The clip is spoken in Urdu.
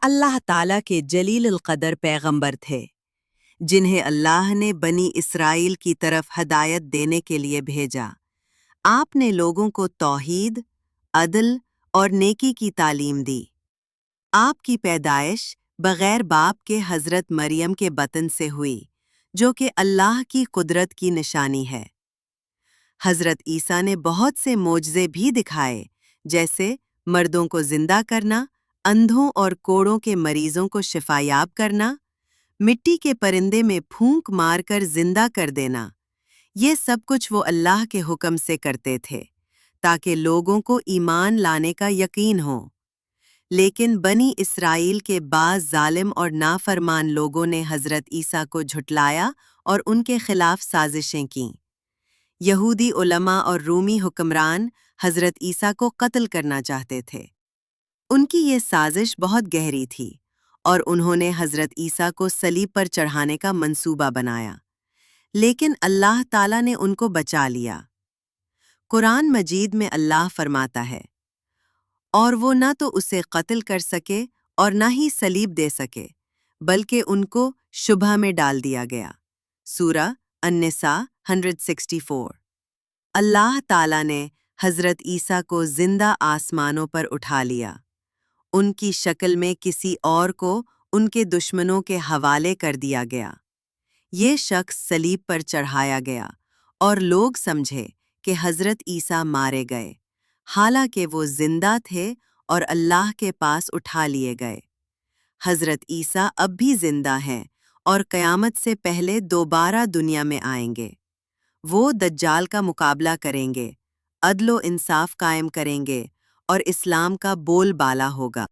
اللہ تعالیٰ کے جلیل القدر پیغمبر تھے جنہیں اللہ نے بنی اسرائیل کی طرف ہدایت دینے کے لیے بھیجا۔ آپ نے لوگوں کو توحید، عدل اور نیکی کی تعلیم دی۔ آپ کی پیدائش بغیر باپ کے حضرت مریم کے بطن سے ہوئی، جو کہ اللہ کی قدرت کی نشانی ہے۔ حضرت عیسیٰ نے بہت سے معجزے بھی دکھائے، جیسے مردوں کو زندہ کرنا، اندھوں اور کوڑوں کے مریضوں کو شفایاب کرنا، مٹی کے پرندے میں پھونک مار کر زندہ کر دینا۔ یہ سب کچھ وہ اللہ کے حکم سے کرتے تھے تاکہ لوگوں کو ایمان لانے کا یقین ہو۔ لیکن بنی اسرائیل کے بعض ظالم اور نافرمان لوگوں نے حضرت عیسیٰ کو جھٹلایا اور ان کے خلاف سازشیں کیں۔ یہودی علماء اور رومی حکمران حضرت عیسیٰ کو قتل کرنا چاہتے تھے۔ ان کی یہ سازش بہت گہری تھی اور انہوں نے حضرت عیسیٰ کو صلیب پر چڑھانے کا منصوبہ بنایا، لیکن اللہ تعالیٰ نے ان کو بچا لیا۔ قرآن مجید میں اللہ فرماتا ہے، اور وہ نہ تو اسے قتل کر سکے اور نہ ہی صلیب دے سکے، بلکہ ان کو شبہ میں ڈال دیا گیا۔ سورہ النساء 164۔ اللہ تعالیٰ نے حضرت عیسیٰ کو زندہ آسمانوں پر اٹھا لیا۔ ان کی شکل میں کسی اور کو ان کے دشمنوں کے حوالے کر دیا گیا۔ یہ شخص صلیب پر چڑھایا گیا اور لوگ سمجھے کہ حضرت عیسیٰ مارے گئے، حالانکہ وہ زندہ تھے اور اللہ کے پاس اٹھا لیے گئے۔ حضرت عیسیٰ اب بھی زندہ ہیں اور قیامت سے پہلے دوبارہ دنیا میں آئیں گے۔ وہ دجال کا مقابلہ کریں گے، عدل و انصاف قائم کریں گے اور اسلام کا بول بالا ہوگا۔